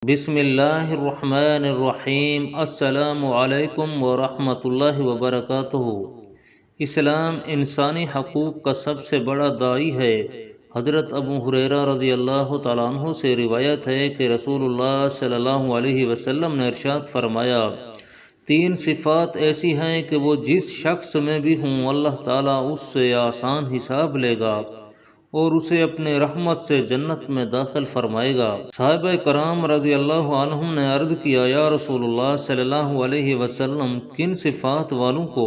بسم اللہ الرحمن الرحیم۔ السلام علیکم ورحمۃ اللہ وبرکاتہ۔ اسلام انسانی حقوق کا سب سے بڑا داعی ہے۔ حضرت ابو ہریرہ رضی اللہ تعالیٰ عنہ سے روایت ہے کہ رسول اللہ صلی اللہ علیہ وسلم نے ارشاد فرمایا، 3 صفات ایسی ہیں کہ وہ جس شخص میں بھی ہوں اللہ تعالیٰ اس سے آسان حساب لے گا اور اسے اپنے رحمت سے جنت میں داخل فرمائے گا۔ صحابہ کرام رضی اللہ عنہم نے عرض کیا، یا رسول اللہ صلی اللہ علیہ وسلم، کن صفات والوں کو؟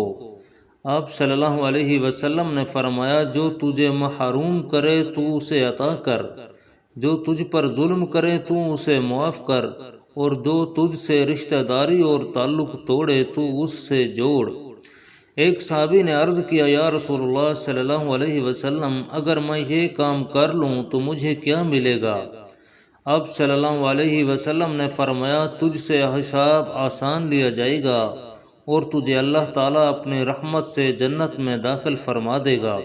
آپ صلی اللہ علیہ وسلم نے فرمایا، جو تجھے محروم کرے تو اسے عطا کر، جو تجھ پر ظلم کرے تو اسے معاف کر، اور جو تجھ سے رشتہ داری اور تعلق توڑے تو اس سے جوڑ۔ ایک صحابی نے عرض کیا، یا رسول اللہ صلی اللہ علیہ وسلم، اگر میں یہ کام کر لوں تو مجھے کیا ملے گا؟ آپ صلی اللہ علیہ وسلم نے فرمایا، تجھ سے حساب آسان لیا جائے گا اور تجھے اللہ تعالیٰ اپنے رحمت سے جنت میں داخل فرما دے گا۔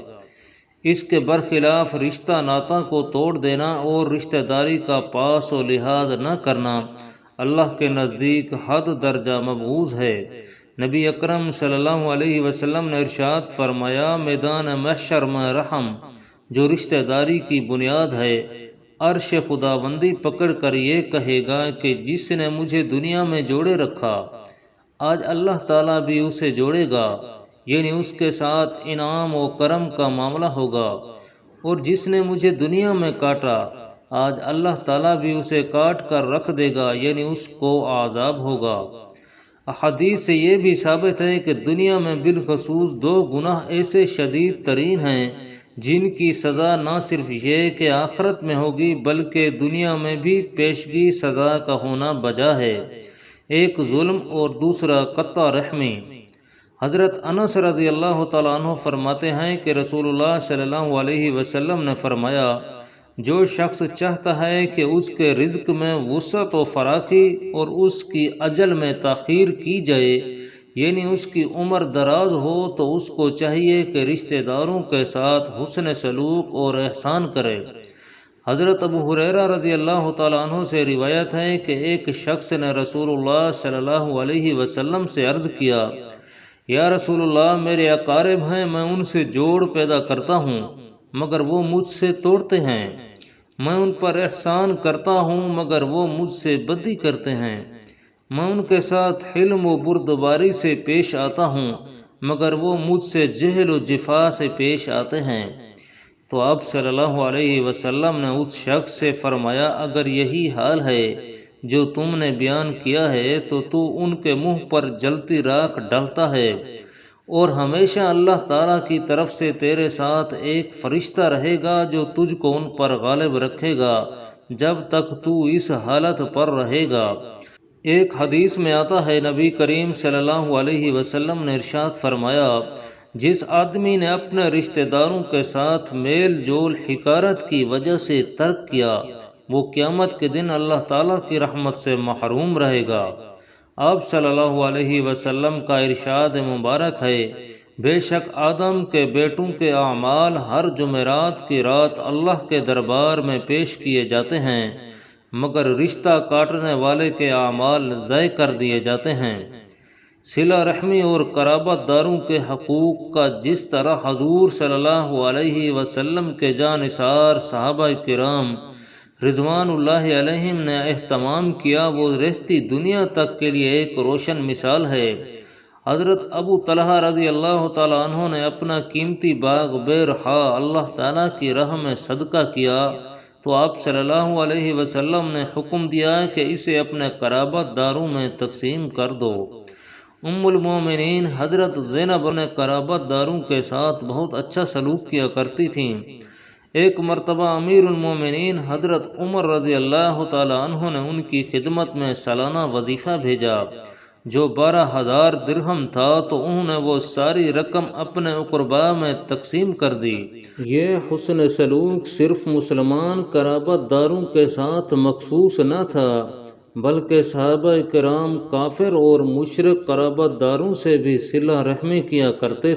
اس کے برخلاف رشتہ ناتا کو توڑ دینا اور رشتہ داری کا پاس و لحاظ نہ کرنا اللہ کے نزدیک حد درجہ مبغوض ہے۔ نبی اکرم صلی اللہ علیہ وسلم نے ارشاد فرمایا، میدان محشر میں رحم جو رشتہ داری کی بنیاد ہے، عرش خداوندی پکڑ کر یہ کہے گا کہ جس نے مجھے دنیا میں جوڑے رکھا، آج اللہ تعالیٰ بھی اسے جوڑے گا، یعنی اس کے ساتھ انعام و کرم کا معاملہ ہوگا، اور جس نے مجھے دنیا میں کاٹا، آج اللہ تعالیٰ بھی اسے کاٹ کر رکھ دے گا، یعنی اس کو عذاب ہوگا۔ احادیث سے یہ بھی ثابت ہے کہ دنیا میں بالخصوص 2 گناہ ایسے شدید ترین ہیں جن کی سزا نہ صرف یہ کہ آخرت میں ہوگی بلکہ دنیا میں بھی پیشگی سزا کا ہونا بجا ہے۔ ایک ظلم اور دوسرا قطع رحمی۔ حضرت انس رضی اللہ تعالیٰ عنہ فرماتے ہیں کہ رسول اللہ صلی اللہ علیہ وسلم نے فرمایا، جو شخص چاہتا ہے کہ اس کے رزق میں وسعت و فراخی اور اس کی اجل میں تاخیر کی جائے، یعنی اس کی عمر دراز ہو، تو اس کو چاہیے کہ رشتہ داروں کے ساتھ حسن سلوک اور احسان کرے۔ حضرت ابو ہریرہ رضی اللہ تعالیٰ عنہ سے روایت ہے کہ ایک شخص نے رسول اللہ صلی اللہ علیہ وسلم سے عرض کیا، یا رسول اللہ، میرے اقارب ہیں، میں ان سے جوڑ پیدا کرتا ہوں مگر وہ مجھ سے توڑتے ہیں، میں ان پر احسان کرتا ہوں مگر وہ مجھ سے بدی کرتے ہیں، میں ان کے ساتھ حلم و بردباری سے پیش آتا ہوں مگر وہ مجھ سے جہل و جفا سے پیش آتے ہیں۔ تو آپ صلی اللہ علیہ وسلم نے اس شخص سے فرمایا، اگر یہی حال ہے جو تم نے بیان کیا ہے تو ان کے منہ پر جلتی راکھ ڈالتا ہے، اور ہمیشہ اللہ تعالیٰ کی طرف سے تیرے ساتھ ایک فرشتہ رہے گا جو تجھ کو ان پر غالب رکھے گا جب تک تو اس حالت پر رہے گا۔ ایک حدیث میں آتا ہے، نبی کریم صلی اللہ علیہ وسلم نے ارشاد فرمایا، جس آدمی نے اپنے رشتہ داروں کے ساتھ میل جول حقارت کی وجہ سے ترک کیا، وہ قیامت کے دن اللہ تعالیٰ کی رحمت سے محروم رہے گا۔ آپ صلی اللہ علیہ وسلم کا ارشاد مبارک ہے، بے شک آدم کے بیٹوں کے اعمال ہر جمعرات کی رات اللہ کے دربار میں پیش کیے جاتے ہیں، مگر رشتہ کاٹنے والے کے اعمال ضائع کر دیے جاتے ہیں۔ صلہ رحمی اور قرابت داروں کے حقوق کا جس طرح حضور صلی اللہ علیہ وسلم کے جانثار صحابہ کرام رضوان اللہ علیہم نے اہتمام کیا، وہ رہتی دنیا تک کے لیے ایک روشن مثال ہے۔ حضرت ابو طلحہ رضی اللہ تعالیٰ عنہ نے اپنا قیمتی باغ بے رحا اللہ تعالیٰ کی راہ میں صدقہ کیا، تو آپ صلی اللہ علیہ وسلم نے حکم دیا کہ اسے اپنے قرابت داروں میں تقسیم کر دو۔ ام المومنین حضرت زینب نے قرابت داروں کے ساتھ بہت اچھا سلوک کیا کرتی تھیں۔ ایک مرتبہ امیر المومنین حضرت عمر رضی اللہ تعالیٰ عنہ نے ان کی خدمت میں سالانہ وظیفہ بھیجا جو 12,000 درہم تھا، تو انہوں نے وہ ساری رقم اپنے اقرباء میں تقسیم کر دی۔ یہ حسن سلوک صرف مسلمان قرابت داروں کے ساتھ مخصوص نہ تھا بلکہ صحابہ کرام کافر اور مشرک قرابت داروں سے بھی صلہ رحمی کیا کرتے تھے۔